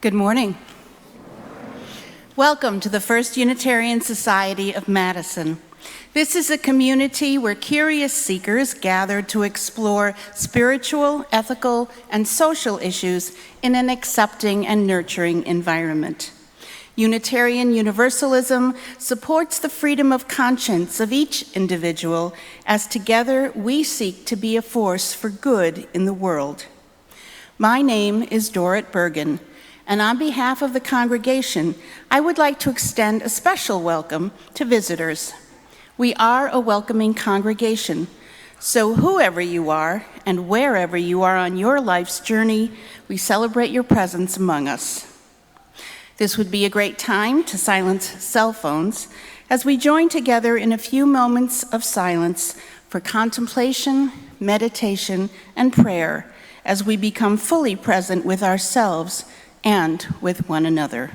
Good morning. Welcome to the First Unitarian Society of Madison. This is a community where curious seekers gather to explore spiritual, ethical, and social issues in an accepting and nurturing environment. Unitarian Universalism supports the freedom of conscience of each individual, as together we seek to be a force for good in the world. My name is Dorrit Bergen, and on behalf of the congregation, I would like to extend a special welcome to visitors. We are a welcoming congregation, so whoever you are and wherever you are on your life's journey, we celebrate your presence among us. This would be a great time to silence cell phones as we join together in a few moments of silence for contemplation, meditation, and prayer as we become fully present with ourselves and with one another.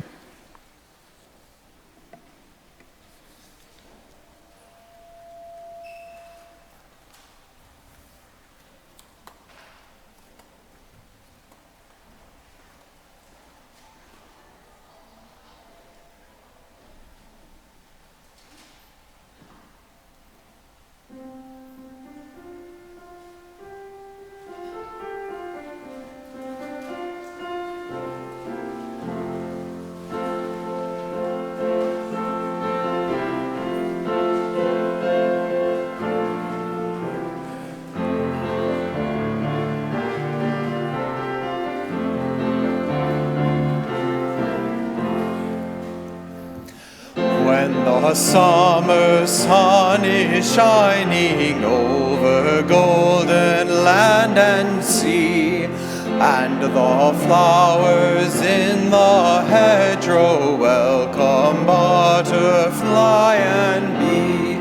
The summer sun is shining over golden land and sea, and the flowers in the hedgerow welcome butterfly and bee.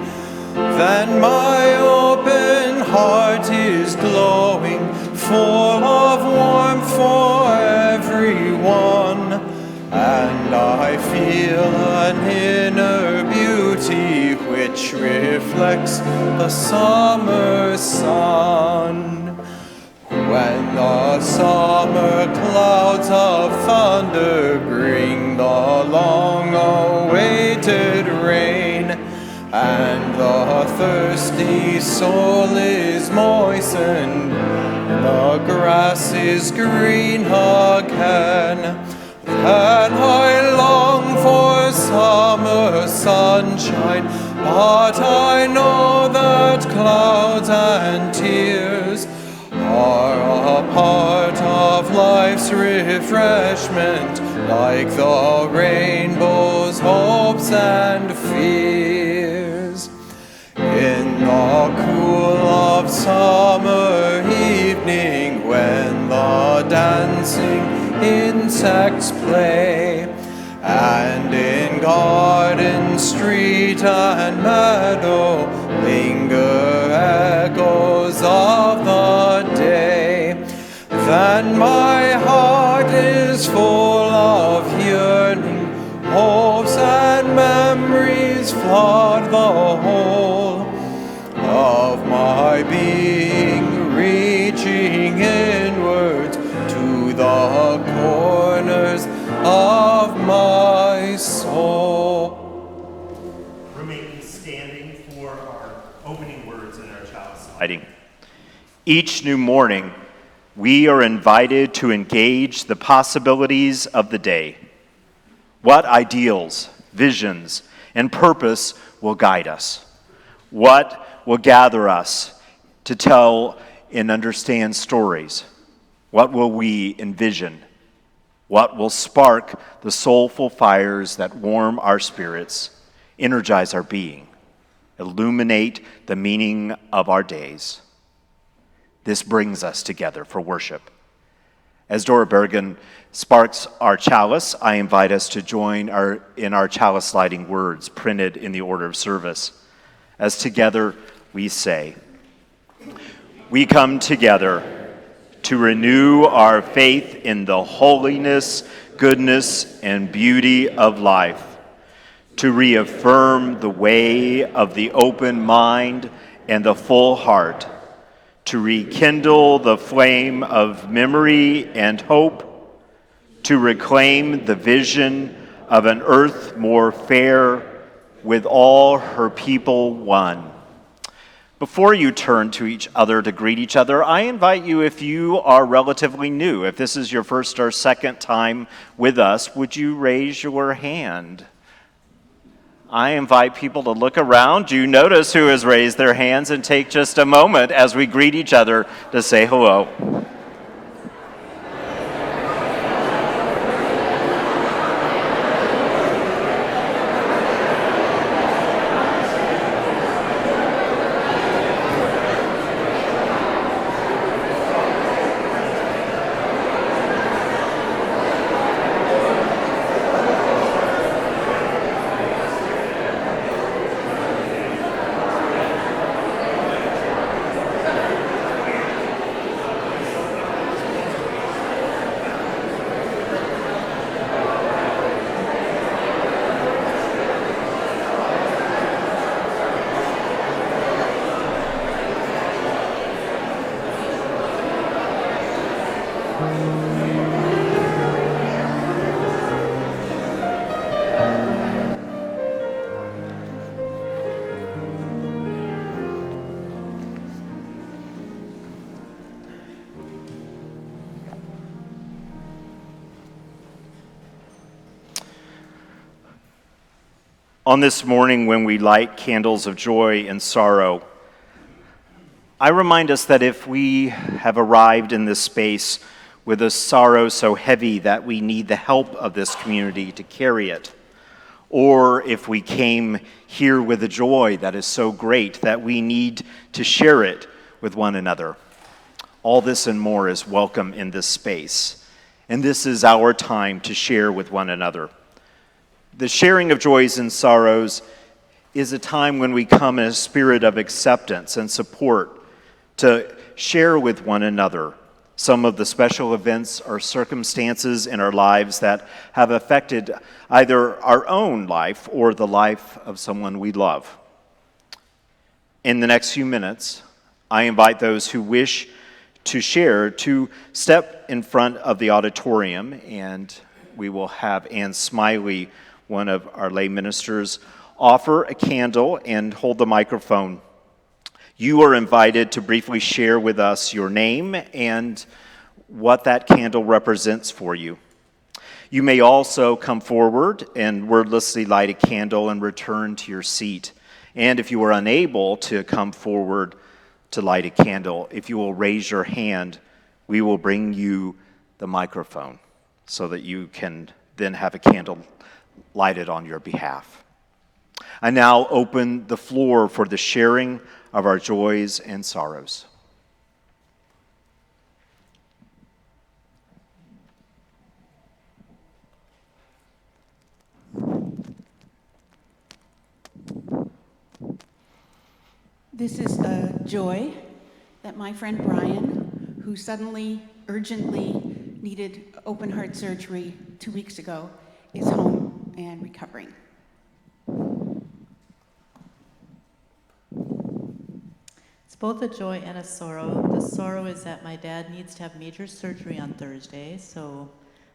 Then my open heart is glowing, full of warmth for everyone, and I feel an inner beauty which reflects the summer sun. When the summer clouds of thunder bring the long-awaited rain, and the thirsty soul is moistened, the grass is green again, and I long for summer sunshine, but I know that clouds and tears are a part of life's refreshment, like the rainbow's hopes and fears. In the cool of summer evening, when the dancing insects play, and in garden, street, and meadow linger echoes of the day, then my heart is full of yearning, hopes and memories flood the whole of my being, reaching inwards to the corners of my soul. Remain standing for our opening words in our chalice. Each new morning, we are invited to engage the possibilities of the day. What ideals, visions, and purpose will guide us? What will gather us to tell and understand stories? What will we envision? What will spark the soulful fires that warm our spirits, energize our being, illuminate the meaning of our days? This brings us together for worship. As Dora Bergen sparks our chalice, I invite us to join in our chalice lighting words printed in the order of service. As together we say, "We come together to renew our faith in the holiness, goodness, and beauty of life, to reaffirm the way of the open mind and the full heart, to rekindle the flame of memory and hope, to reclaim the vision of an earth more fair, with all her people one. Before you turn to each other to greet each other, I invite you, if you are relatively new, if this is your first or second time with us, would you raise your hand? I invite people to look around. Do you notice who has raised their hands, and take just a moment as we greet each other to say hello. On this morning, when we light candles of joy and sorrow, I remind us that if we have arrived in this space with a sorrow so heavy that we need the help of this community to carry it, or if we came here with a joy that is so great that we need to share it with one another, all this and more is welcome in this space. And this is our time to share with one another. The sharing of joys and sorrows is a time when we come in a spirit of acceptance and support to share with one another some of the special events or circumstances in our lives that have affected either our own life or the life of someone we love. In the next few minutes, I invite those who wish to share to step in front of the auditorium, and we will have Ann Smiley, one of our lay ministers, offer a candle and hold the microphone. You are invited to briefly share with us your name and what that candle represents for you. You may also come forward and wordlessly light a candle and return to your seat. And if you are unable to come forward to light a candle, if you will raise your hand, we will bring you the microphone so that you can then have a candle lighted on your behalf. I now open the floor for the sharing of our joys and sorrows. This is a joy that my friend Brian, who suddenly, urgently needed open heart surgery 2 weeks ago, is home and recovering. It's both a joy and a sorrow. The sorrow is that my dad needs to have major surgery on Thursday, so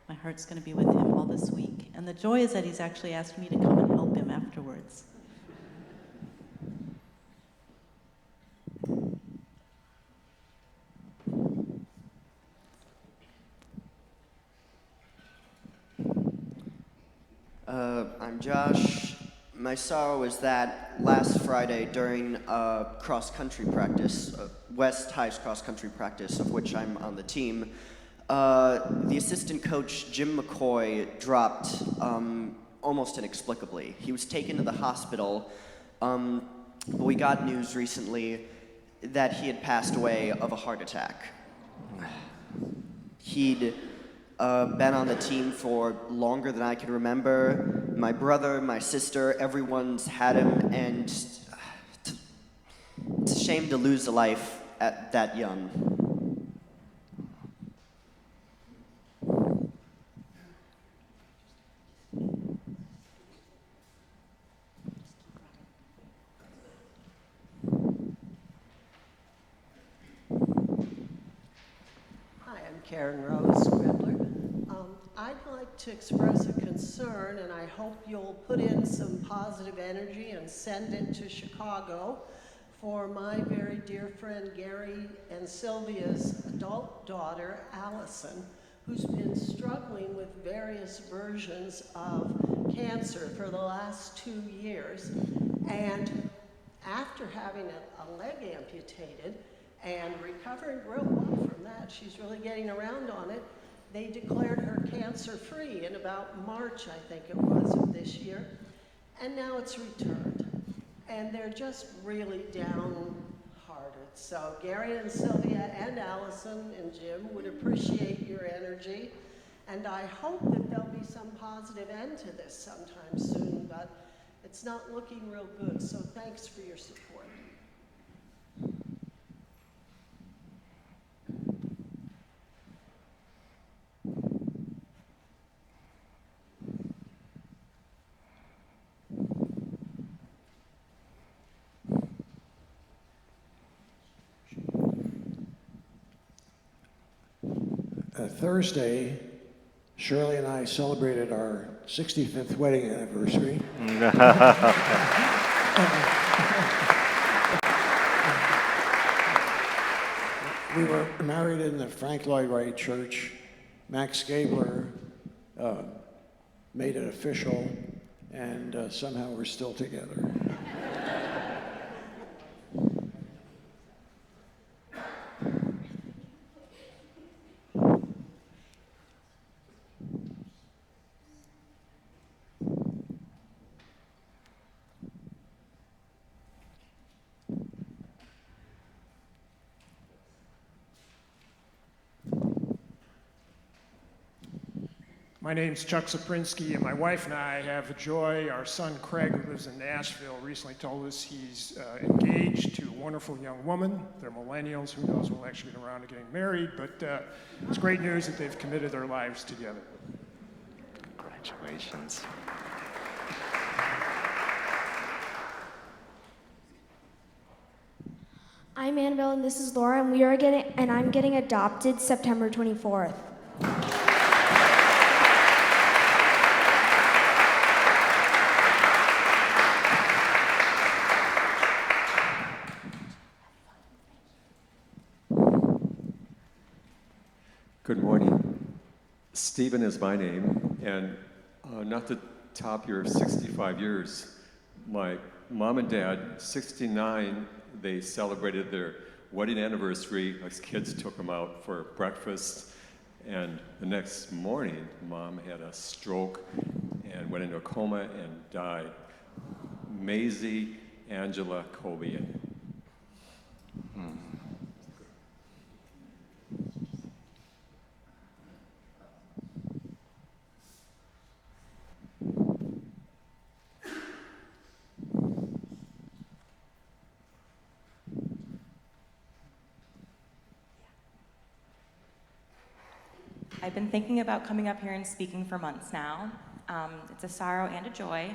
my heart's going to be with him all this week. And the joy is that he's actually asked me to come and help him afterwards. I'm Josh. My sorrow is that last Friday during a cross-country practice, West High's cross-country practice, of which I'm on the team, the assistant coach, Jim McCoy, dropped almost inexplicably. He was taken to the hospital, but we got news recently that he had passed away of a heart attack. He'd been on the team for longer than I can remember. My brother, my sister, everyone's had him, and it's a shame to lose a life at that young. Hi, I'm Karen Rose Riddler. I'd like to express a concern, and I hope you'll put in some positive energy and send it to Chicago for my very dear friend Gary and Sylvia's adult daughter, Allison, who's been struggling with various versions of cancer for the last 2 years. And after having a leg amputated and recovering real well from that, she's really getting around on it, they declared her cancer-free in about March, I think it was, of this year. And now it's returned. And they're just really downhearted. So Gary and Sylvia and Allison and Jim would appreciate your energy. And I hope that there'll be some positive end to this sometime soon, but it's not looking real good. So thanks for your support. Thursday, Shirley and I celebrated our 65th wedding anniversary. We were married in the Frank Lloyd Wright Church. Max Gabler made it official, and somehow we're still together. My name's Chuck Saprinsky, and my wife and I have a joy. Our son Craig, who lives in Nashville, recently told us he's engaged to a wonderful young woman. They're millennials. Who knows when we'll actually get around to getting married, but it's great news that they've committed their lives together. Congratulations. I'm Annabelle, and this is Laura, and I'm getting adopted September 24th. Good morning. Stephen is my name, and not to top your 65 years, my mom and dad, 69, they celebrated their wedding anniversary. Us kids took them out for breakfast, and the next morning, mom had a stroke and went into a coma and died. Maisie Angela Cobian. I've been thinking about coming up here and speaking for months now. It's a sorrow and a joy.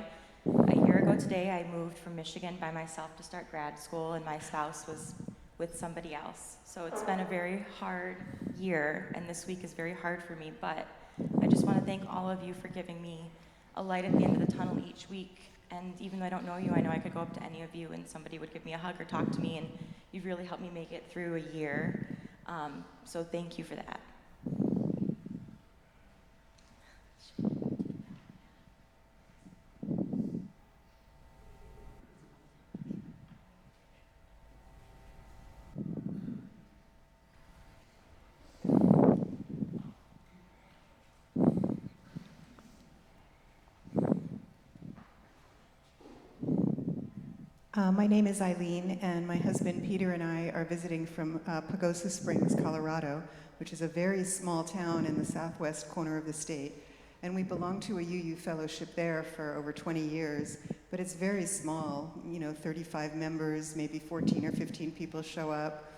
A year ago today, I moved from Michigan by myself to start grad school, and my spouse was with somebody else. So it's been a very hard year, and this week is very hard for me, but I just want to thank all of you for giving me a light at the end of the tunnel each week. And even though I don't know you, I know I could go up to any of you and somebody would give me a hug or talk to me, and you've really helped me make it through a year. So thank you for that. My name is Eileen, and my husband Peter and I are visiting from Pagosa Springs, Colorado, which is a very small town in the southwest corner of the state. And we belong to a UU fellowship there for over 20 years, but it's very small, 35 members, maybe 14 or 15 people show up.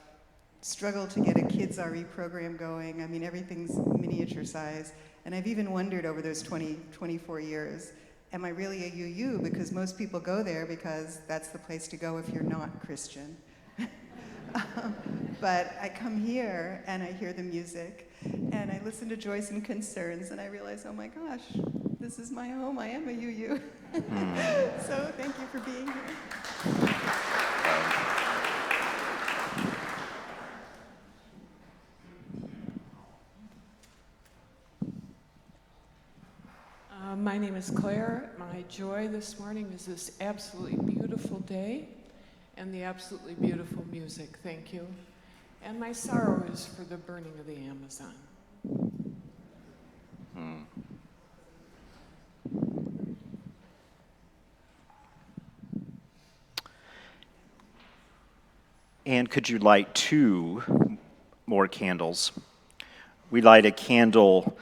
Struggle to get a kids RE program going. I mean, everything's miniature size. And I've even wondered over those 24 years, am I really a UU? Because most people go there because that's the place to go if you're not Christian. But I come here and I hear the music, And I listened to Joys and Concerns, and I realized, oh my gosh, this is my home. I am a UU. So thank you for being here. My name is Claire. My joy this morning is this absolutely beautiful day and the absolutely beautiful music. Thank you. And my sorrow is for the burning of the Amazon. And could you light 2 more candles? We light a candle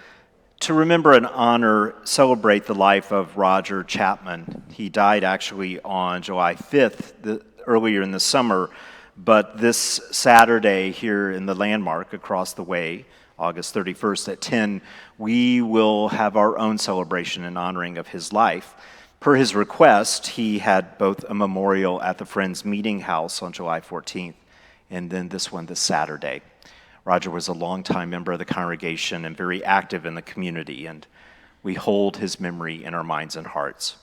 to remember and honor, celebrate the life of Roger Chapman. He died actually on July 5th, earlier in the summer, but this Saturday here in the Landmark across the way, August 31st at 10, we will have our own celebration in honoring of his life. Per his request, he had both a memorial at the Friends Meeting House on July 14th, and then this one this Saturday. Roger was a longtime member of the congregation and very active in the community, and we hold his memory in our minds and hearts.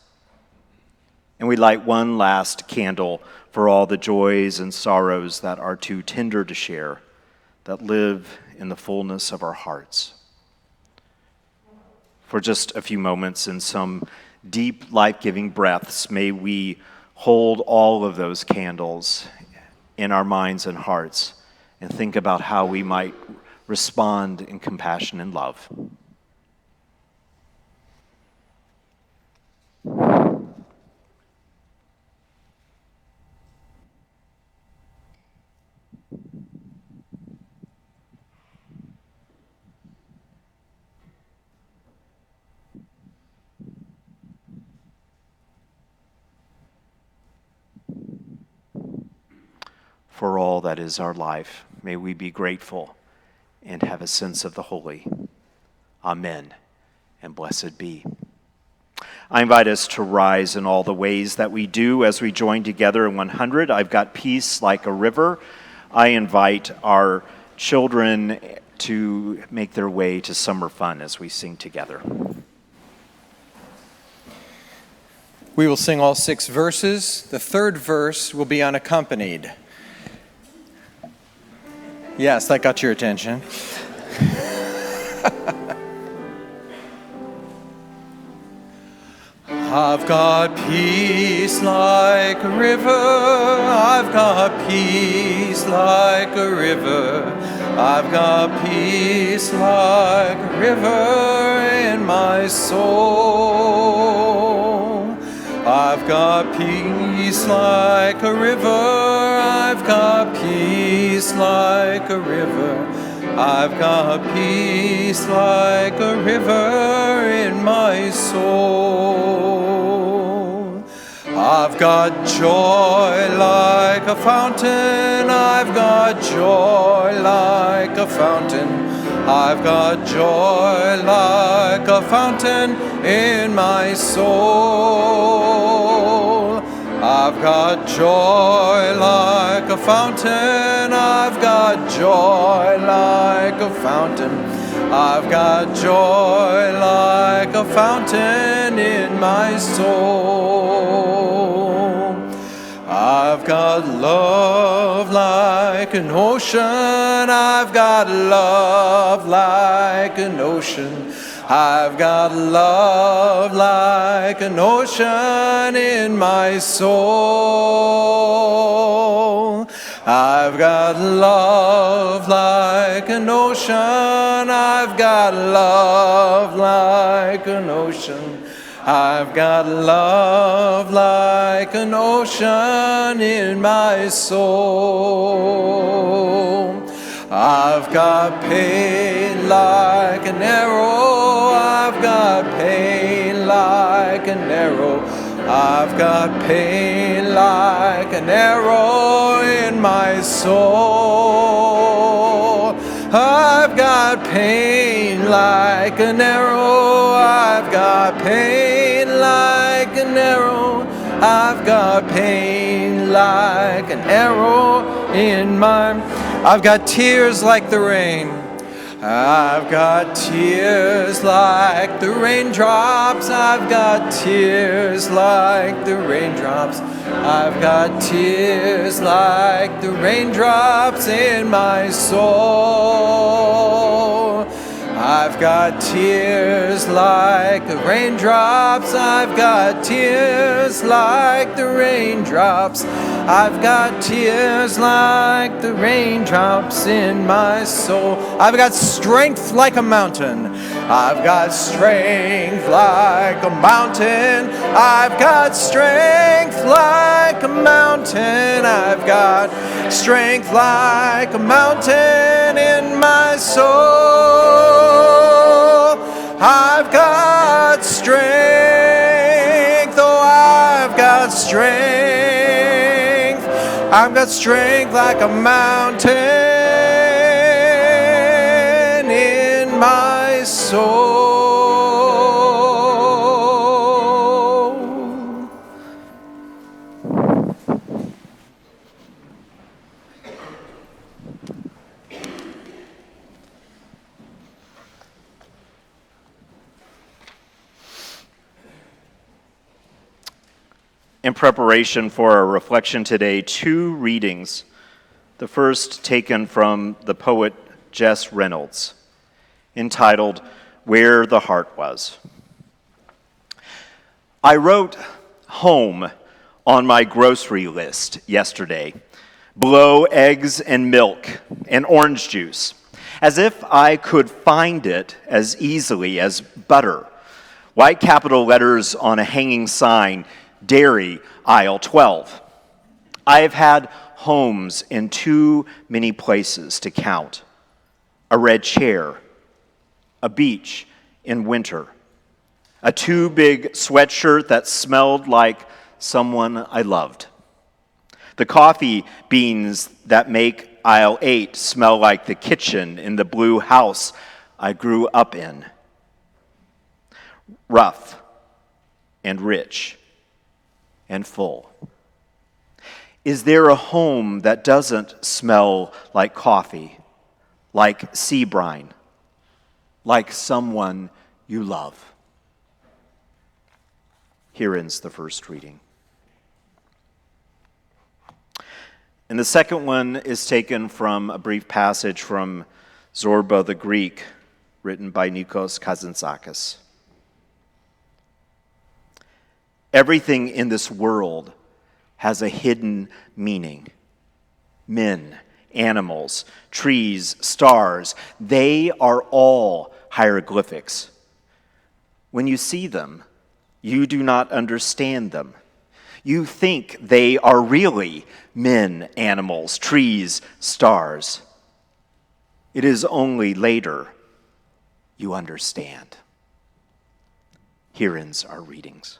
And we light one last candle for all the joys and sorrows that are too tender to share, that live in the fullness of our hearts. For just a few moments, in some deep, life-giving breaths, may we hold all of those candles in our minds and hearts and think about how we might respond in compassion and love. For all that is our life, may we be grateful and have a sense of the holy. Amen, and blessed be. I invite us to rise in all the ways that we do as we join together in 100. I've got peace like a river. I invite our children to make their way to summer fun as we sing together. We will sing all 6 verses. The 3rd verse will be unaccompanied. Yes, that got your attention. I've got peace like a river. I've got peace like a river. I've got peace like a river in my soul. I've got peace like a river. I've got peace like a river. I've got peace like a river in my soul. I've got joy like a fountain. I've got joy like a fountain. I've got joy like a fountain in my soul. I've got joy like a fountain. I've got joy like a fountain. I've got joy like a fountain in my soul. I've got love like an ocean. I've got love like an ocean. I've got love like an ocean in my soul. I've got love like an ocean. I've got love like an ocean. I've got love like an ocean in my soul. I've got pain like an arrow. I've got pain like an arrow. I've got pain like an arrow in my soul. I've got pain like an arrow. I've got pain like an arrow. I've got pain like an arrow in my... I've got tears like the rain. I've got tears like the raindrops. I've got tears like the raindrops. I've got tears like the raindrops in my soul. I've got tears like the raindrops. I've got tears like the raindrops. I've got tears like the raindrops in my soul. I've got strength like a mountain. I've got strength like a mountain. I've got strength like a mountain. I've got strength like a mountain in my soul. I've got strength. Oh, I've got strength. I've got strength like a mountain in my soul. In preparation for our reflection today, 2 readings. The first taken from the poet Jess Reynolds, entitled, Where the Heart Was. I wrote home on my grocery list yesterday, below eggs and milk and orange juice, as if I could find it as easily as butter. White capital letters on a hanging sign, Dairy, aisle 12. I have had homes in too many places to count. A red chair, a beach in winter, a too big sweatshirt that smelled like someone I loved. The coffee beans that make aisle 8 smell like the kitchen in the blue house I grew up in. Rough and rich and full. Is there a home that doesn't smell like coffee, like sea brine, like someone you love? Here ends the first reading. And the second one is taken from a brief passage from Zorba the Greek, written by Nikos Kazantzakis. Everything in this world has a hidden meaning. Men, animals, trees, stars, they are all hieroglyphics. When you see them, you do not understand them. You think they are really men, animals, trees, stars. It is only later you understand. Here ends our readings.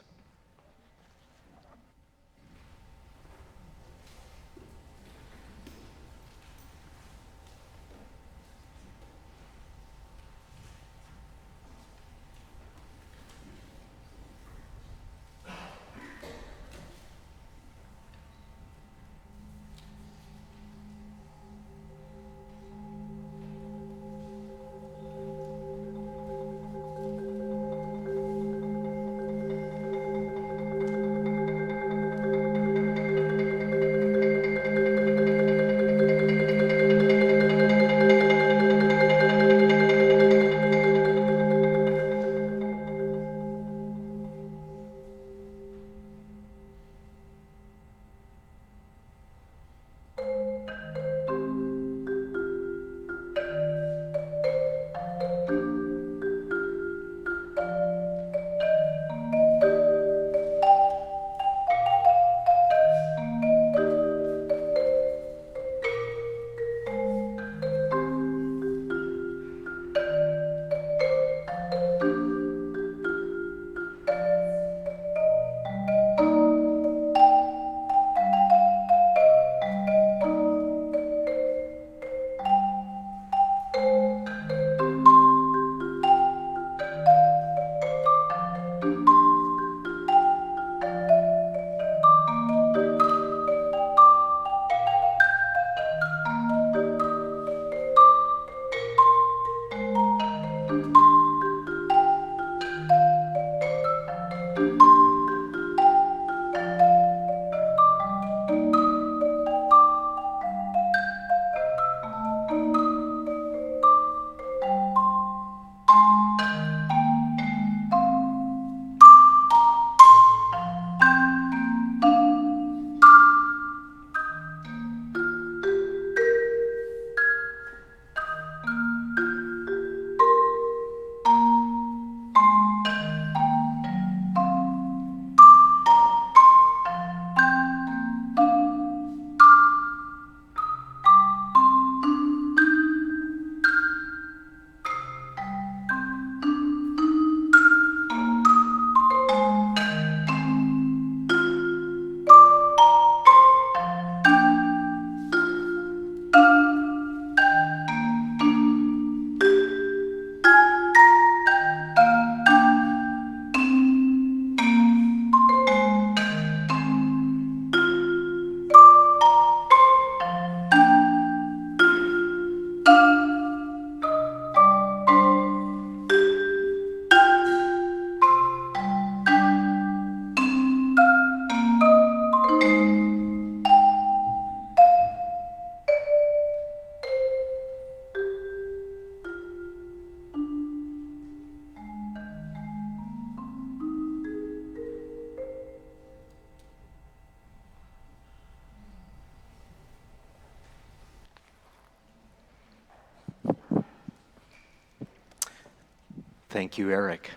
Thank you, Eric.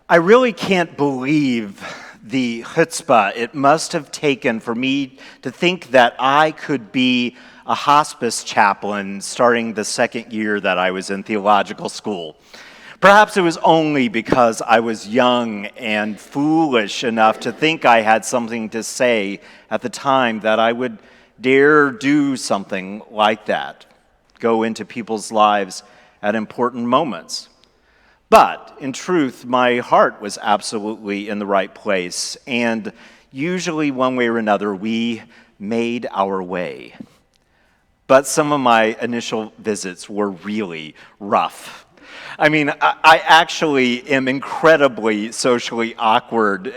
I really can't believe the chutzpah it must have taken for me to think that I could be a hospice chaplain starting the second year that I was in theological school. Perhaps it was only because I was young and foolish enough to think I had something to say at the time that I would dare do something like that, go into people's lives at important moments. But in truth, my heart was absolutely in the right place, and usually one way or another, we made our way. But some of my initial visits were really rough. I mean, I actually am incredibly socially awkward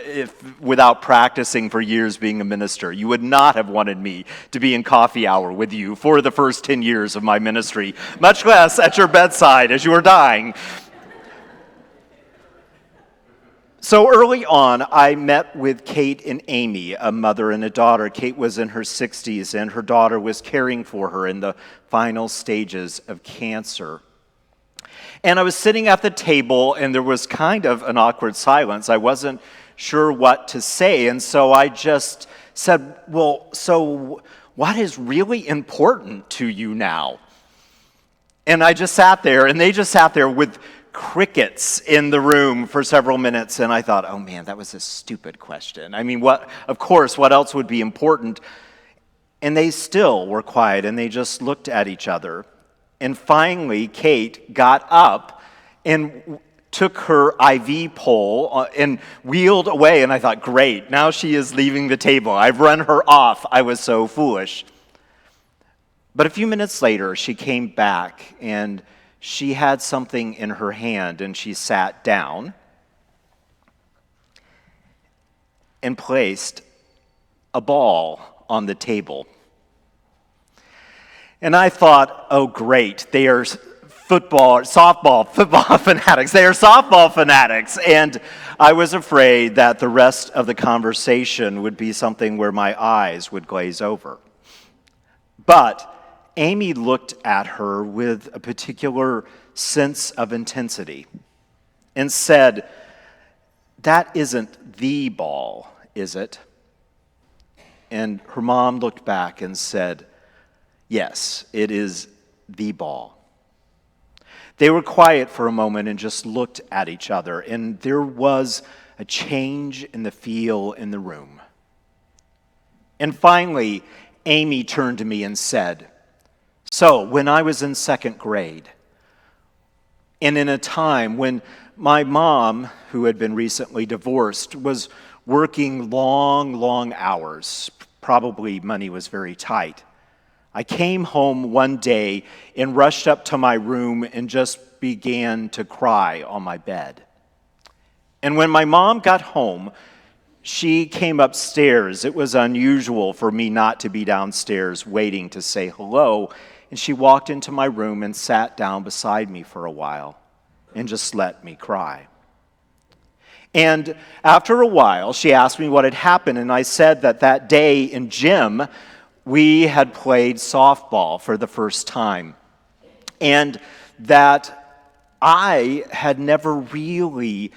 without practicing for years being a minister. You would not have wanted me to be in coffee hour with you for the first 10 years of my ministry, much less at your bedside as you were dying. So early on, I met with Kate and Amy, a mother and a daughter. Kate was in her 60s, and her daughter was caring for her in the final stages of cancer. And I was sitting at the table, and there was kind of an awkward silence. I wasn't sure what to say, and so I just said, well, so what is really important to you now? And I just sat there, and they just sat there with crickets in the room for several minutes, and I thought, oh man, that was a stupid question. I mean, of course, what else would be important? And they still were quiet, and they just looked at each other. And finally, Kate got up and took her IV pole and wheeled away, and I thought, great, now she is leaving the table. I've run her off. I was so foolish. But a few minutes later, she came back, and she had something in her hand, and she sat down and placed a ball on the table. And I thought, oh great, they are football fanatics. They are softball fanatics. And I was afraid that the rest of the conversation would be something where my eyes would glaze over. But Amy looked at her with a particular sense of intensity and said, that isn't the ball, is it? And her mom looked back and said, yes, it is the ball. They were quiet for a moment and just looked at each other, and there was a change in the feel in the room. And finally, Amy turned to me and said, so, when I was in second grade, and in a time when my mom, who had been recently divorced, was working long hours, probably money was very tight, I came home one day and rushed up to my room and just began to cry on my bed. And when my mom got home, she came upstairs. It was unusual for me not to be downstairs waiting to say hello. And she walked into my room and sat down beside me for a while and just let me cry. And after a while, she asked me what had happened, and I said that day in gym, we had played softball for the first time, and that I had never really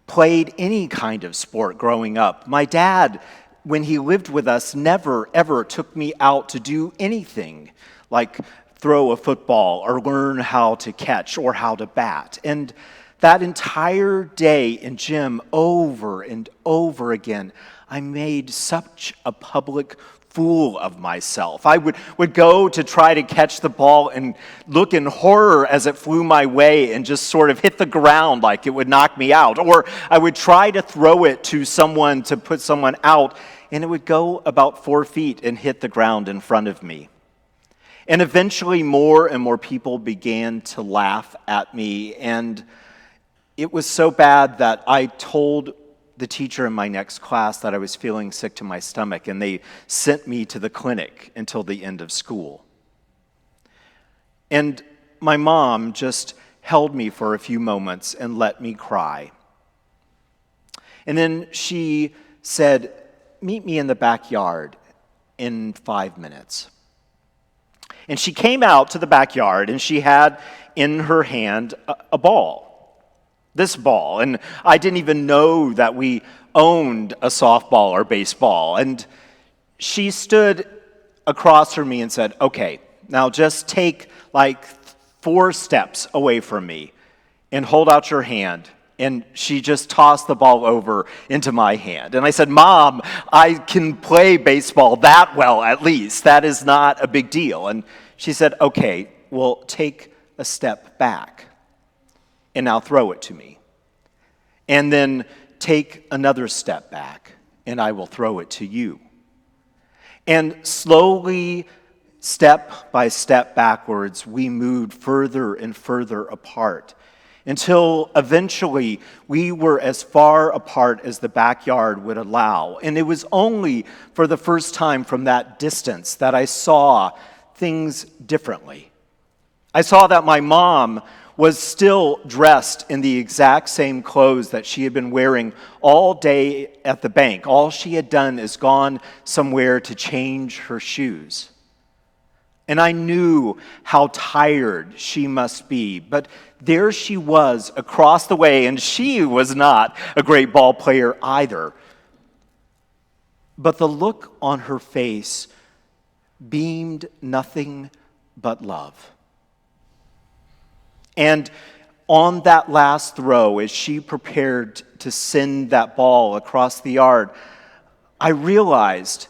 played any kind of sport growing up. My dad, when he lived with us, never, ever took me out to do anything like throw a football or learn how to catch or how to bat. And that entire day in gym, over and over again, I made such a public fool of myself. I would go to try to catch the ball and look in horror as it flew my way and just sort of hit the ground like it would knock me out. Or I would try to throw it to someone to put someone out, and it would go about 4 feet and hit the ground in front of me. And eventually more and more people began to laugh at me, and it was so bad that I told the teacher in my next class that I was feeling sick to my stomach, and they sent me to the clinic until the end of school. And my mom just held me for a few moments and let me cry. And then she said, "Meet me in the backyard in 5 minutes." And she came out to the backyard, and she had in her hand a ball, this ball. And I didn't even know that we owned a softball or baseball. And she stood across from me and said, "Okay, now just take like 4 steps away from me and hold out your hand." And she just tossed the ball over into my hand. And I said, "Mom, I can play baseball that well at least. That is not a big deal." And she said, "Okay, well, take a step back and now throw it to me. And then take another step back and I will throw it to you." And slowly, step by step backwards, we moved further and further apart, until eventually we were as far apart as the backyard would allow. And it was only for the first time from that distance that I saw things differently. I saw that my mom was still dressed in the exact same clothes that she had been wearing all day at the bank. All she had done is gone somewhere to change her shoes. And I knew how tired she must be, but there she was across the way, and she was not a great ball player either. But the look on her face beamed nothing but love. And on that last throw, as she prepared to send that ball across the yard, I realized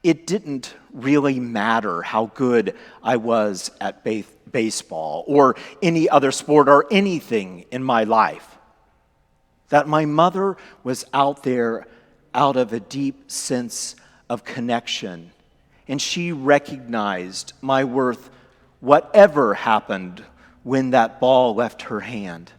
it didn't really matter how good I was at baseball or any other sport or anything in my life. That my mother was out there out of a deep sense of connection, and she recognized my worth whatever happened when that ball left her hand.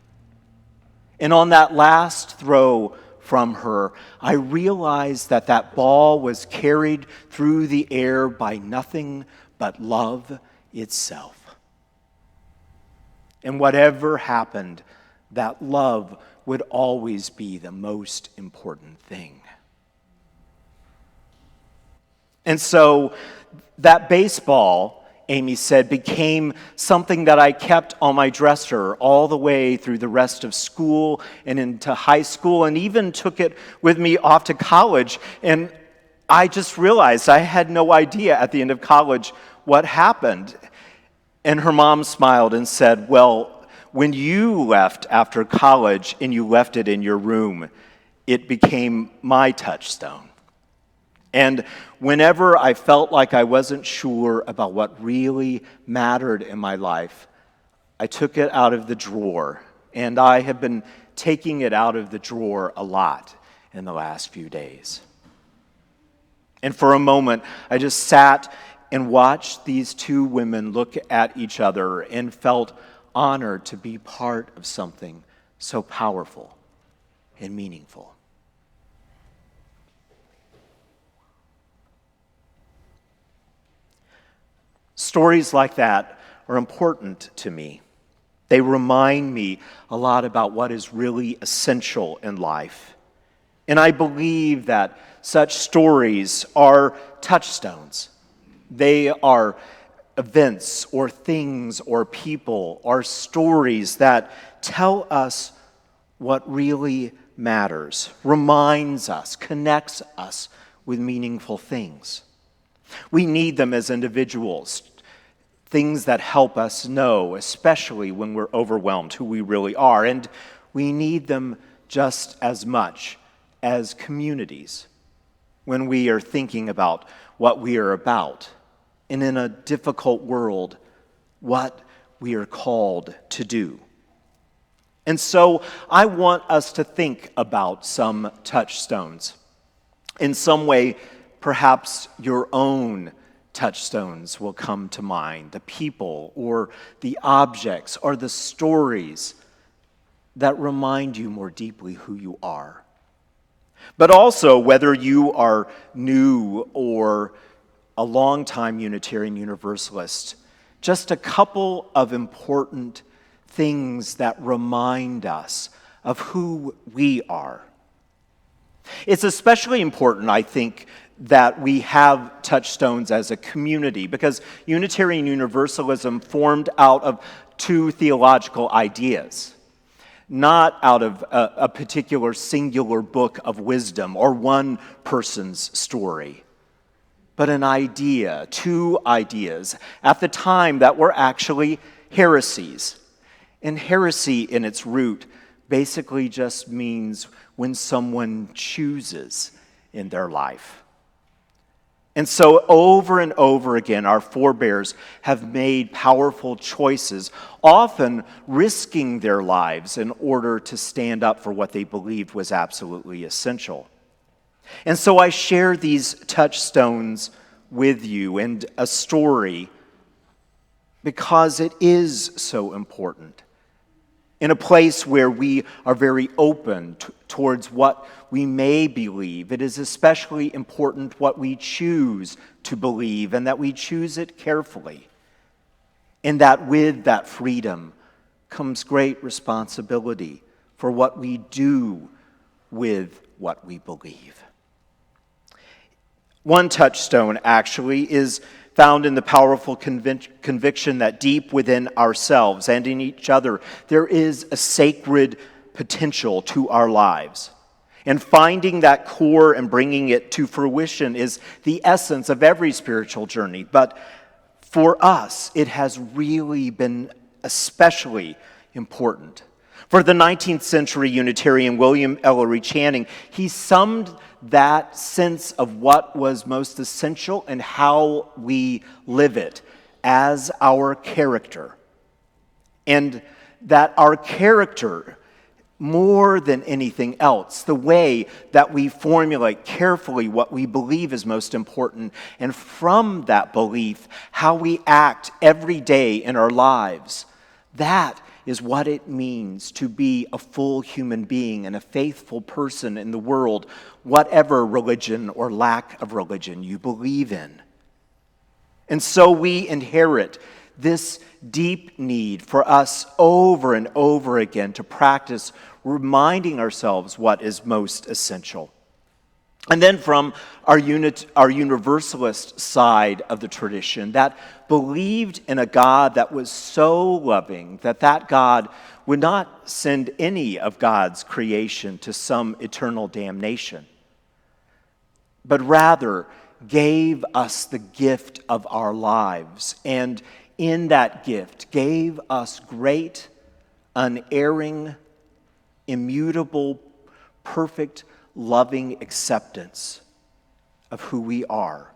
And on that last throw from her, I realized that that ball was carried through the air by nothing but love itself. And whatever happened, that love would always be the most important thing. And so that baseball, Amy said, became something that I kept on my dresser all the way through the rest of school and into high school, and even took it with me off to college. And I just realized I had no idea at the end of college what happened. And her mom smiled and said, "Well, when you left after college and you left it in your room, it became my touchstone. And whenever I felt like I wasn't sure about what really mattered in my life, I took it out of the drawer, and I have been taking it out of the drawer a lot in the last few days." And for a moment, I just sat and watched these two women look at each other and felt honored to be part of something so powerful and meaningful. Stories like that are important to me. They remind me a lot about what is really essential in life. And I believe that such stories are touchstones. They are events or things or people or stories that tell us what really matters, reminds us, connects us with meaningful things. We need them as individuals, things that help us know, especially when we're overwhelmed, who we really are. And we need them just as much as communities when we are thinking about what we are about, and in a difficult world, what we are called to do. And so I want us to think about some touchstones. In some way, perhaps your own touchstones will come to mind, the people or the objects or the stories that remind you more deeply who you are. But also, whether you are new or a longtime Unitarian Universalist, just a couple of important things that remind us of who we are. It's especially important, I think, that we have Touchstones as a community, because Unitarian Universalism formed out of two theological ideas, not out of a particular singular book of wisdom or one person's story, but an idea, two ideas at the time that were actually heresies. And heresy in its root basically just means when someone chooses in their life. And so over and over again, our forebears have made powerful choices, often risking their lives in order to stand up for what they believed was absolutely essential. And so I share these touchstones with you and a story because it is so important. In a place where we are very open towards what we may believe, it is especially important what we choose to believe and that we choose it carefully. And that with that freedom comes great responsibility for what we do with what we believe. One touchstone, actually, is found in the powerful conviction that deep within ourselves and in each other, there is a sacred potential to our lives. And finding that core and bringing it to fruition is the essence of every spiritual journey. But for us, it has really been especially important. For the 19th century Unitarian William Ellery Channing, he summed that sense of what was most essential and how we live it as our character. And that our character, more than anything else, the way that we formulate carefully what we believe is most important, and from that belief, how we act every day in our lives, that is what it means to be a full human being and a faithful person in the world, whatever religion or lack of religion you believe in. And so we inherit this deep need for us over and over again to practice reminding ourselves what is most essential. And then from our Universalist side of the tradition that believed in a God that was so loving that God would not send any of God's creation to some eternal damnation, but rather gave us the gift of our lives, and in that gift gave us great, unerring, immutable, perfect, loving acceptance of who we are.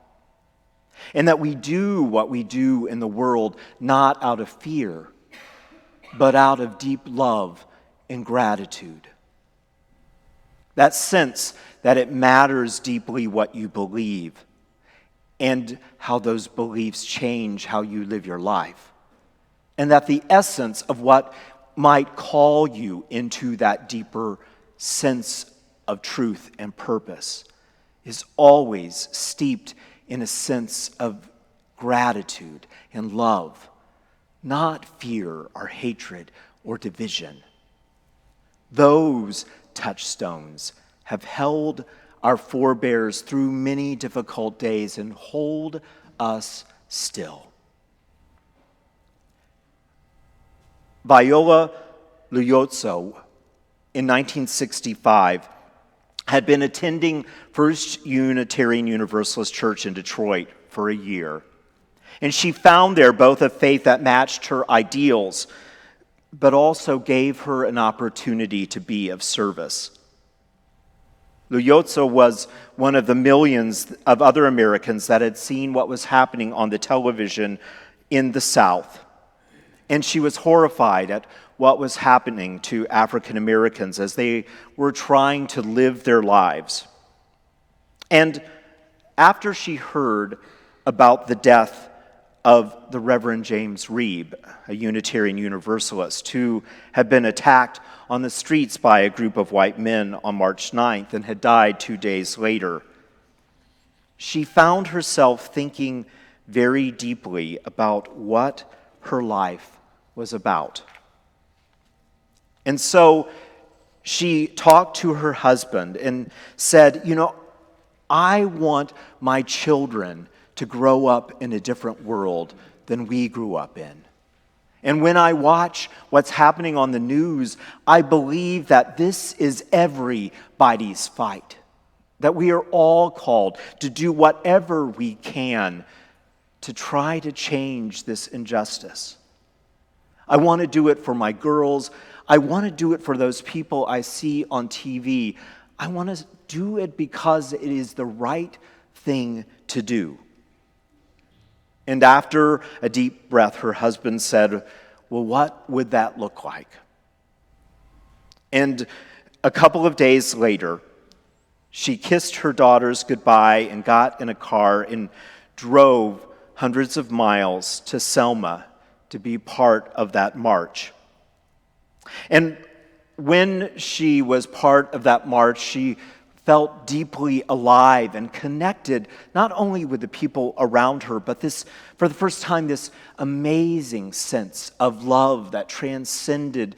And that we do what we do in the world not out of fear, but out of deep love and gratitude. That sense that it matters deeply what you believe and how those beliefs change how you live your life. And that the essence of what might call you into that deeper sense of truth and purpose is always steeped in a sense of gratitude and love, not fear or hatred or division. Those touchstones have held our forebears through many difficult days and hold us still. Viola Liuzzo, in 1965, had been attending First Unitarian Universalist Church in Detroit for a year. And she found there both a faith that matched her ideals, but also gave her an opportunity to be of service. Liuzzo was one of the millions of other Americans that had seen what was happening on the television in the South. And she was horrified at what was happening to African Americans as they were trying to live their lives. And after she heard about the death of the Reverend James Reeb, a Unitarian Universalist who had been attacked on the streets by a group of white men on March 9th and had died 2 days later, she found herself thinking very deeply about what her life was about. And so she talked to her husband and said, I want my children to grow up in a different world than we grew up in. And when I watch what's happening on the news, I believe that this is everybody's fight, that we are all called to do whatever we can to try to change this injustice. I want to do it for my girls. I want to do it for those people I see on TV. I want to do it because it is the right thing to do. And after a deep breath, her husband said, well, what would that look like? And a couple of days later, she kissed her daughters goodbye and got in a car and drove hundreds of miles to Selma to be part of that march. And when she was part of that march, she felt deeply alive and connected, not only with the people around her, but for the first time, this amazing sense of love that transcended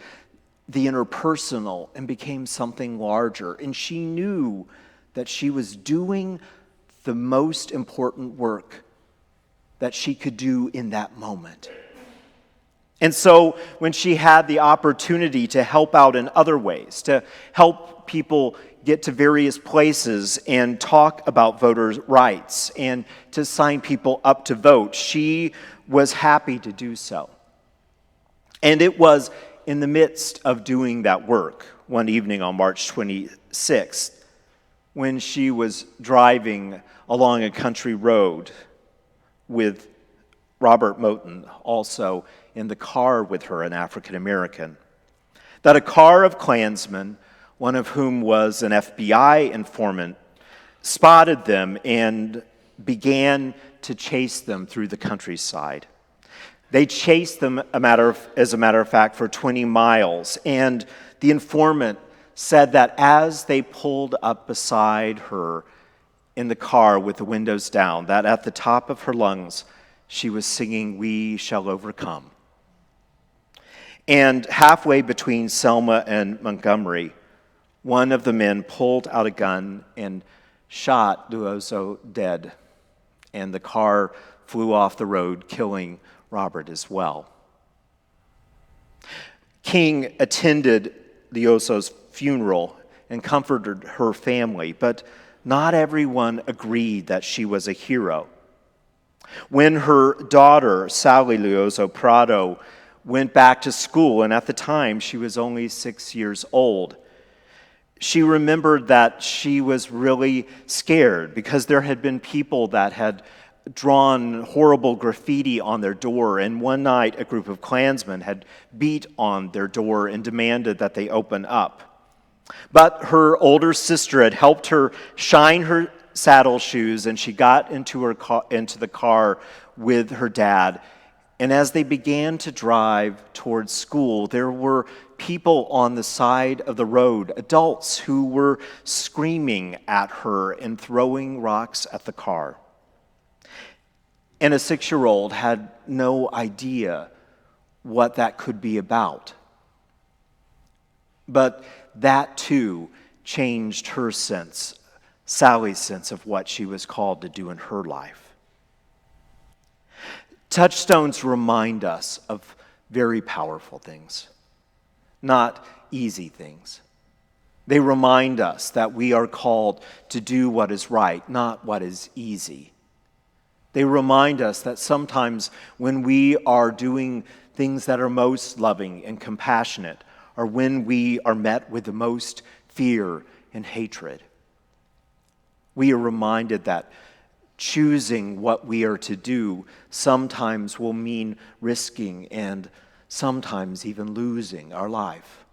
the interpersonal and became something larger. And she knew that she was doing the most important work that she could do in that moment. And so when she had the opportunity to help out in other ways, to help people get to various places and talk about voters' rights and to sign people up to vote, she was happy to do so. And it was in the midst of doing that work one evening on March 26th when she was driving along a country road with Robert Moten also in the car with her, an African American, that a car of Klansmen, one of whom was an FBI informant, spotted them and began to chase them through the countryside. They chased them, as a matter of fact, for 20 miles, and the informant said that as they pulled up beside her in the car with the windows down, that at the top of her lungs, she was singing, "We Shall Overcome." And halfway between Selma and Montgomery, one of the men pulled out a gun and shot Luoso dead, and the car flew off the road, killing Robert as well. King attended Luoso's funeral and comforted her family, but not everyone agreed that she was a hero. When her daughter, Sally Luoso Prado, went back to school, and at the time she was only 6 years old, she remembered that she was really scared because there had been people that had drawn horrible graffiti on their door, and one night a group of Klansmen had beat on their door and demanded that they open up. But her older sister had helped her shine her saddle shoes, and she got into the car with her dad. And as they began to drive towards school, there were people on the side of the road, adults who were screaming at her and throwing rocks at the car. And a 6-year-old had no idea what that could be about. But that too changed her sense, Sally's sense of what she was called to do in her life. Touchstones remind us of very powerful things, not easy things. They remind us that we are called to do what is right, not what is easy. They remind us that sometimes when we are doing things that are most loving and compassionate, or when we are met with the most fear and hatred, we are reminded that choosing what we are to do sometimes will mean risking and sometimes even losing our life.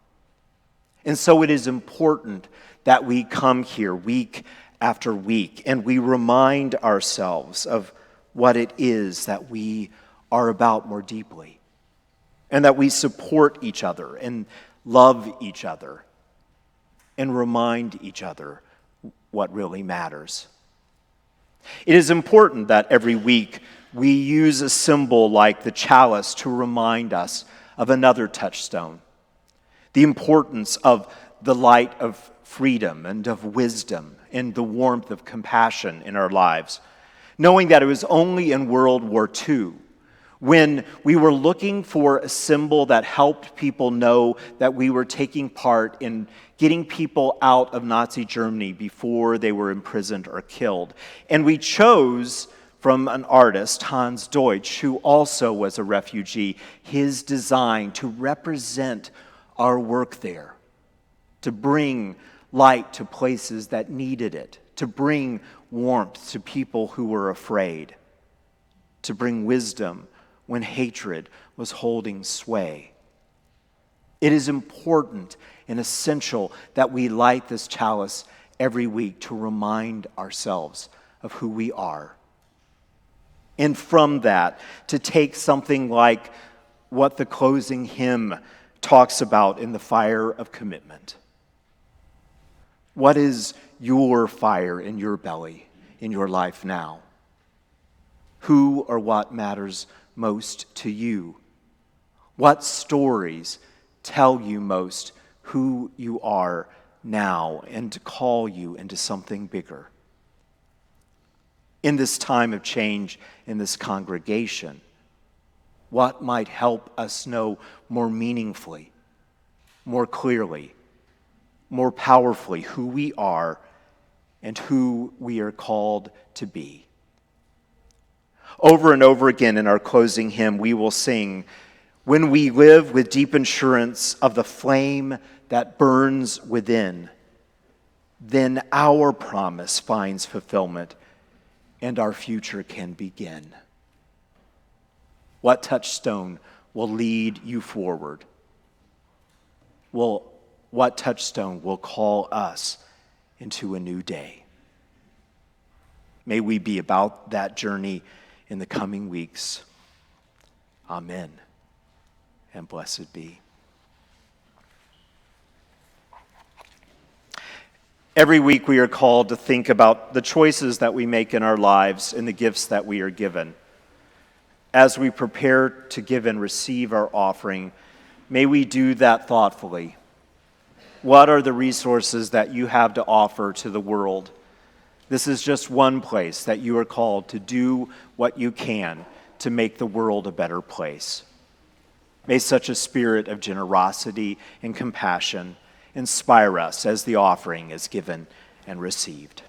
And so it is important that we come here week after week and we remind ourselves of what it is that we are about more deeply, and that we support each other and love each other and remind each other what really matters. It is important that every week we use a symbol like the chalice to remind us of another touchstone, the importance of the light of freedom and of wisdom and the warmth of compassion in our lives, knowing that it was only in World War II, when we were looking for a symbol that helped people know that we were taking part in getting people out of Nazi Germany before they were imprisoned or killed. And we chose from an artist, Hans Deutsch, who also was a refugee, his design to represent our work there, to bring light to places that needed it, to bring warmth to people who were afraid, to bring wisdom when hatred was holding sway. It is important and essential that we light this chalice every week to remind ourselves of who we are. And from that, to take something like what the closing hymn talks about in the fire of commitment. What is your fire in your belly, in your life now? Who or what matters most to you? What stories tell you most who you are now and to call you into something bigger? In this time of change in this congregation, what might help us know more meaningfully, more clearly, more powerfully who we are and who we are called to be? Over and over again in our closing hymn, we will sing, "When we live with deep assurance of the flame that burns within, then our promise finds fulfillment and our future can begin." What touchstone will lead you forward? What touchstone will call us into a new day? May we be about that journey in the coming weeks. Amen, and blessed be. Every week we are called to think about the choices that we make in our lives and the gifts that we are given. As we prepare to give and receive our offering, may we do that thoughtfully. What are the resources that you have to offer to the world? This is just one place that you are called to do what you can to make the world a better place. May such a spirit of generosity and compassion inspire us as the offering is given and received.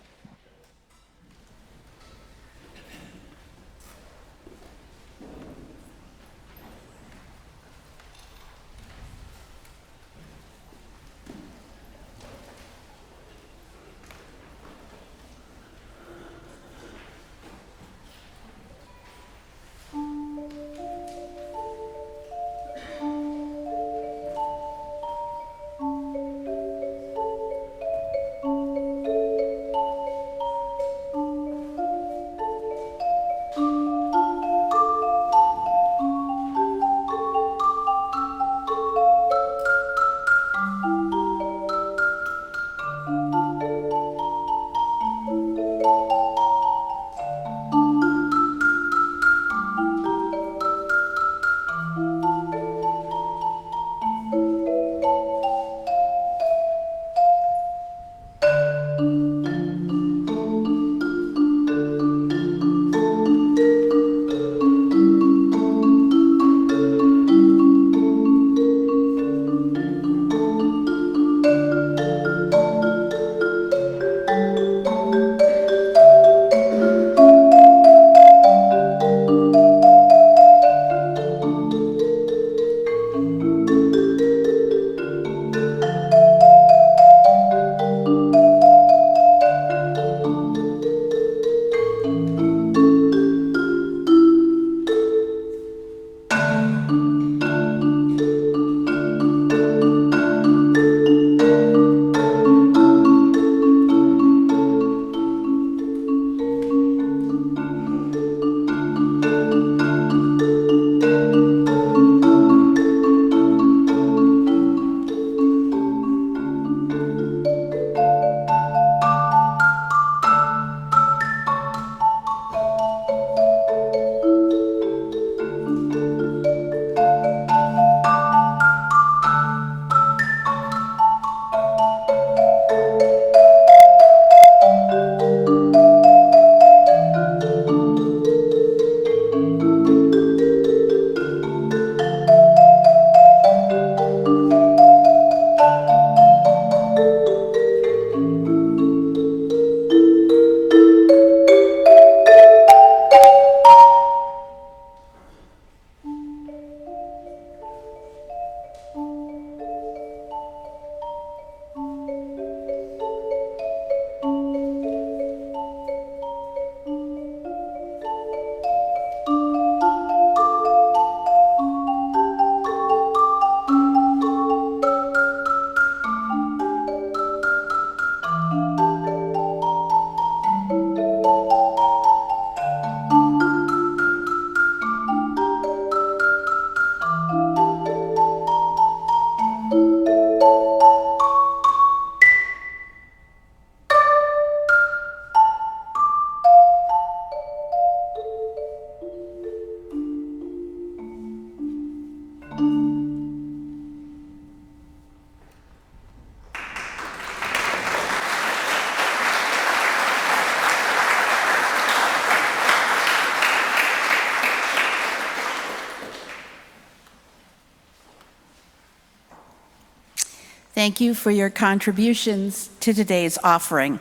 thank you for your contributions to today's offering.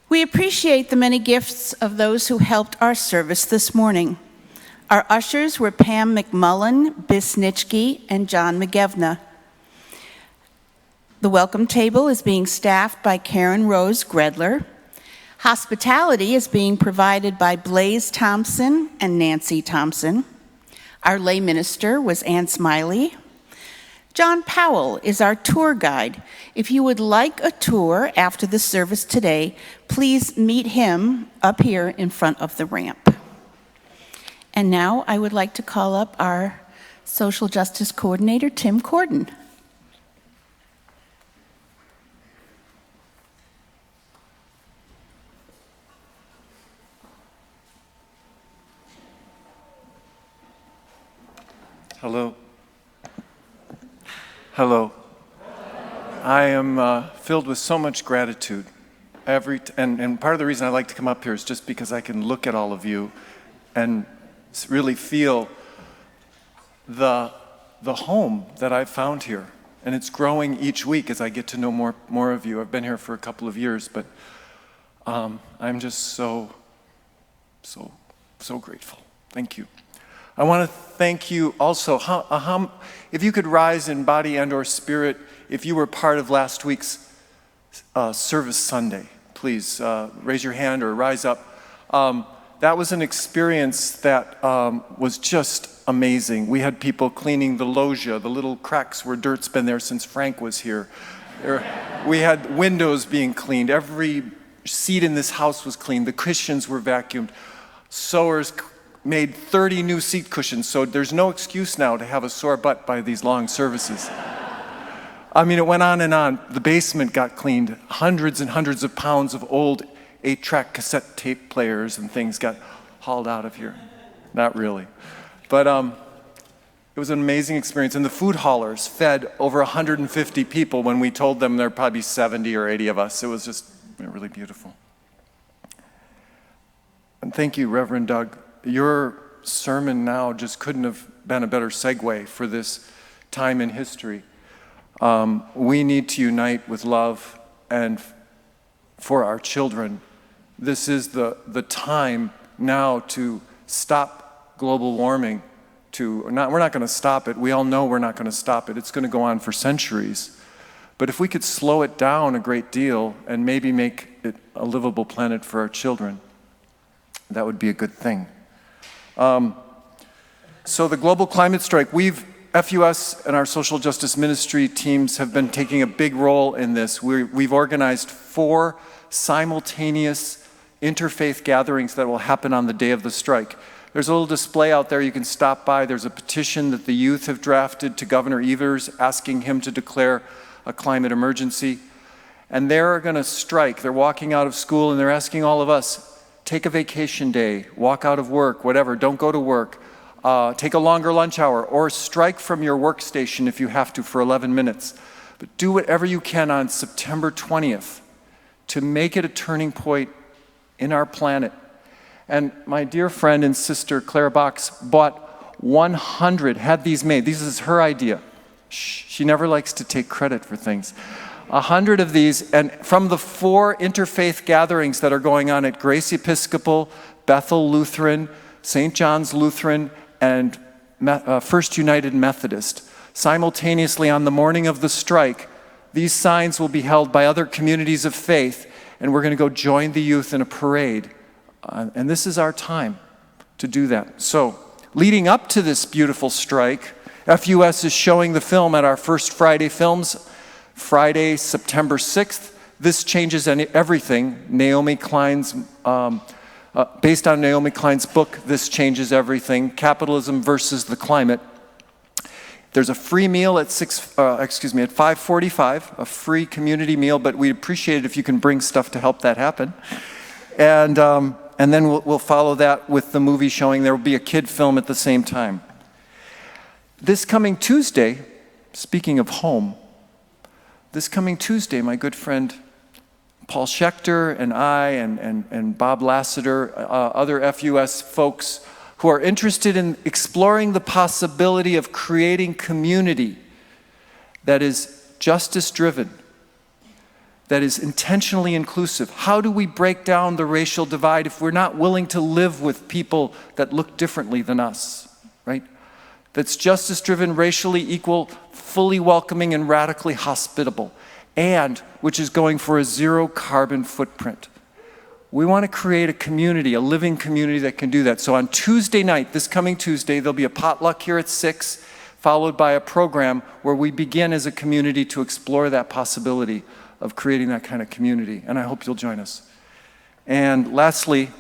We appreciate the many gifts of those who helped our service this morning. Our ushers were Pam McMullen, Bis Nitschke, and John McGevna. The welcome table is being staffed by Karen Rose Gredler. Hospitality is being provided by Blaze Thompson and Nancy Thompson. Our lay minister was Ann Smiley. John Powell is our tour guide. If you would like a tour after the service today, please meet him up here in front of the ramp. And now I would like to call up our social justice coordinator, Tim Corden. Hello. Hello. I am filled with so much gratitude. And part of the reason I like to come up here is just because I can look at all of you and really feel the home that I've found here. And it's growing each week as I get to know more of you. I've been here for a couple of years, but I'm just so grateful. Thank you. I want to thank you also. If you could rise in body and or spirit, if you were part of last week's service Sunday, please raise your hand or rise up. That was an experience that was just amazing. We had people cleaning the loggia, the little cracks where dirt's been there since Frank was here. We had windows being cleaned. Every seat in this house was cleaned. The cushions were vacuumed. Sewers made 30 new seat cushions, so there's no excuse now to have a sore butt by these long services. I mean, it went on and on. The basement got cleaned. Hundreds and hundreds of pounds of old 8-track cassette tape players and things got hauled out of here. Not really. But it was an amazing experience. And the food haulers fed over 150 people when we told them there were probably 70 or 80 of us. It was just really beautiful. And thank you, Reverend Doug. Your sermon now just couldn't have been a better segue for this time in history. We need to unite with love and for our children. This is the time now to stop global warming. We're not going to stop it. We all know we're not going to stop it. It's going to go on for centuries. But if we could slow it down a great deal and maybe make it a livable planet for our children, that would be a good thing. So the global climate strike, FUS and our social justice ministry teams have been taking a big role in this. We've organized 4 simultaneous interfaith gatherings that will happen on the day of the strike. There's a little display out there you can stop by. There's a petition that the youth have drafted to Governor Evers asking him to declare a climate emergency. And they're going to strike. They're walking out of school and they're asking all of us, take a vacation day, walk out of work, whatever, don't go to work, take a longer lunch hour, or strike from your workstation if you have to for 11 minutes. But do whatever you can on September 20th to make it a turning point in our planet. And my dear friend and sister, Clara Box, bought 100, had these made. This is her idea. She never likes to take credit for things. 100 of these, and from the 4 interfaith gatherings that are going on at Grace Episcopal, Bethel Lutheran, St. John's Lutheran, and First United Methodist, simultaneously on the morning of the strike, these signs will be held by other communities of faith, and we're going to go join the youth in a parade. And this is our time to do that. So, leading up to this beautiful strike, FUS is showing the film at our First Friday Films, Friday, September 6th. This changes everything. Naomi Klein's, based on Naomi Klein's book, This Changes Everything, Capitalism versus the Climate. There's a free meal at 5:45, a free community meal, but we'd appreciate it if you can bring stuff to help that happen. And then we'll follow that with the movie showing. There will be a kid film at the same time. This coming Tuesday, speaking of home, this coming Tuesday, my good friend Paul Schechter and I and Bob Lassiter, other FUS folks who are interested in exploring the possibility of creating community that is justice-driven, that is intentionally inclusive. How do we break down the racial divide if we're not willing to live with people that look differently than us, right? That's justice-driven, racially equal, fully welcoming, and radically hospitable, and which is going for a zero carbon footprint. We want to create a community, a living community that can do that. So on Tuesday night, this coming Tuesday, there'll be a potluck here at 6, followed by a program where we begin as a community to explore that possibility of creating that kind of community, and I hope you'll join us. And lastly,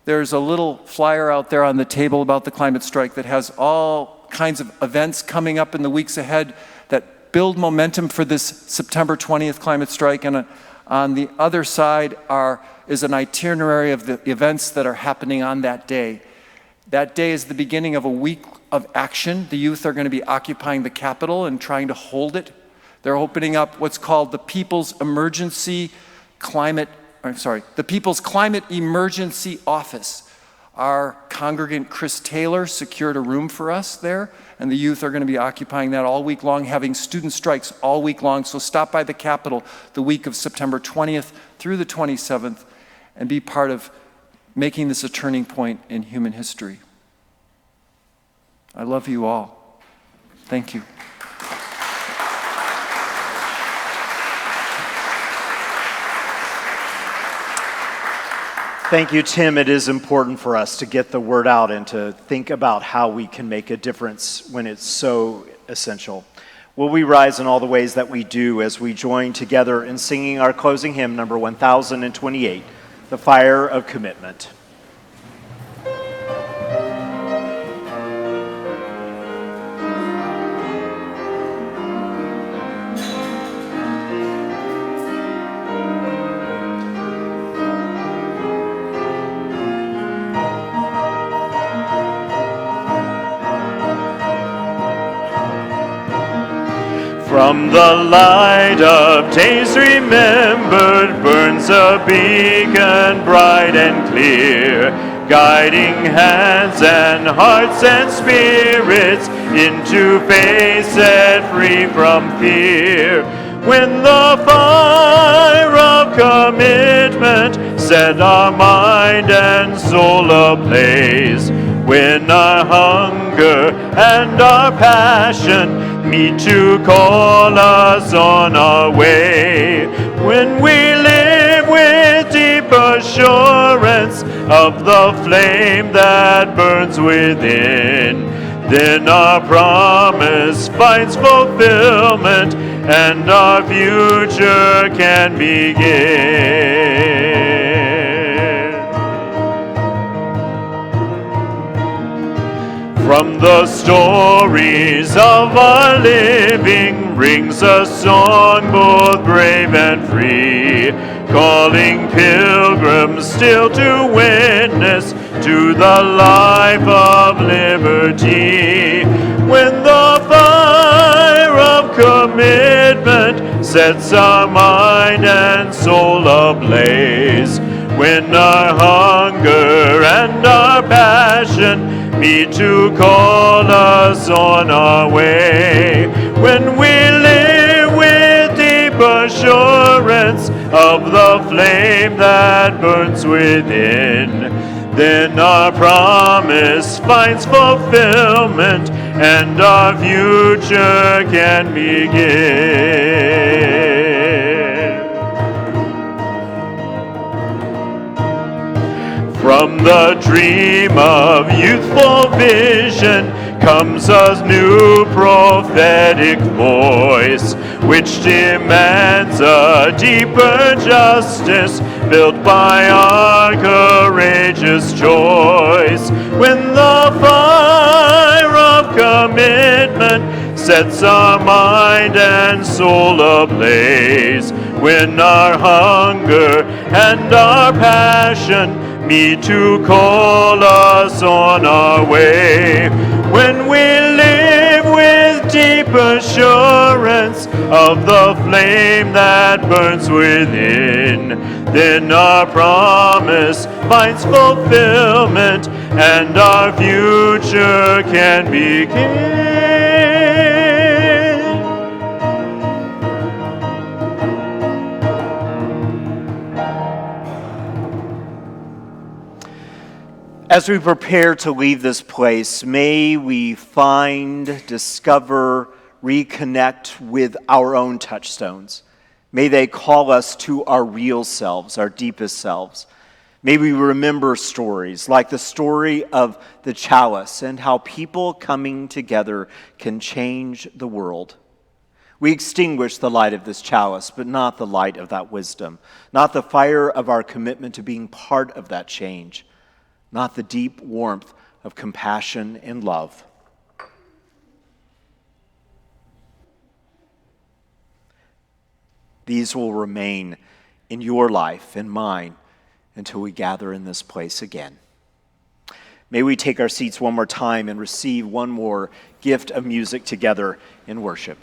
there's a little flyer out there on the table about the climate strike that has all kinds of events coming up in the weeks ahead that build momentum for this September 20th climate strike, and on the other side is an itinerary of the events that are happening on that day. That day is the beginning of a week of action. The youth are going to be occupying the Capitol and trying to hold it. They're opening up what's called the People's Climate Emergency Office. Our congregant Chris Taylor secured a room for us there, and the youth are going to be occupying that all week long, having student strikes all week long. So stop by the Capitol the week of September 20th through the 27th and be part of making this a turning point in human history. I love you all. Thank you. Thank you, Tim. It is important for us to get the word out and to think about how we can make a difference when it's so essential. Will we rise in all the ways that we do as we join together in singing our closing hymn, number 1028, The Fire of Commitment. From the light of days remembered burns a beacon bright and clear, guiding hands and hearts and spirits into faith set free from fear. When the fire of commitment set our mind and soul ablaze, when our hunger and our passion meet to call us on our way, when we live with deep assurance of the flame that burns within, then our promise finds fulfillment and our future can begin. From the stories of our living rings a song both brave and free, calling pilgrims still to witness to the life of liberty. When the fire of commitment sets our mind and soul ablaze, when our hunger and our passion meet to call us on our way, when we live with deep assurance of the flame that burns within, then our promise finds fulfillment and our future can begin. From the dream of youthful vision comes a new prophetic voice, which demands a deeper justice built by our courageous choice. When the fire of commitment sets our mind and soul ablaze, when our hunger and our passion meet to call us on our way, when we live with deep assurance of the flame that burns within, then our promise finds fulfillment and our future can begin. As we prepare to leave this place, may we find, discover, reconnect with our own touchstones. May they call us to our real selves, our deepest selves. May we remember stories like the story of the chalice and how people coming together can change the world. We extinguish the light of this chalice, but not the light of that wisdom, not the fire of our commitment to being part of that change, not the deep warmth of compassion and love. These will remain in your life and mine until we gather in this place again. May we take our seats one more time and receive one more gift of music together in worship.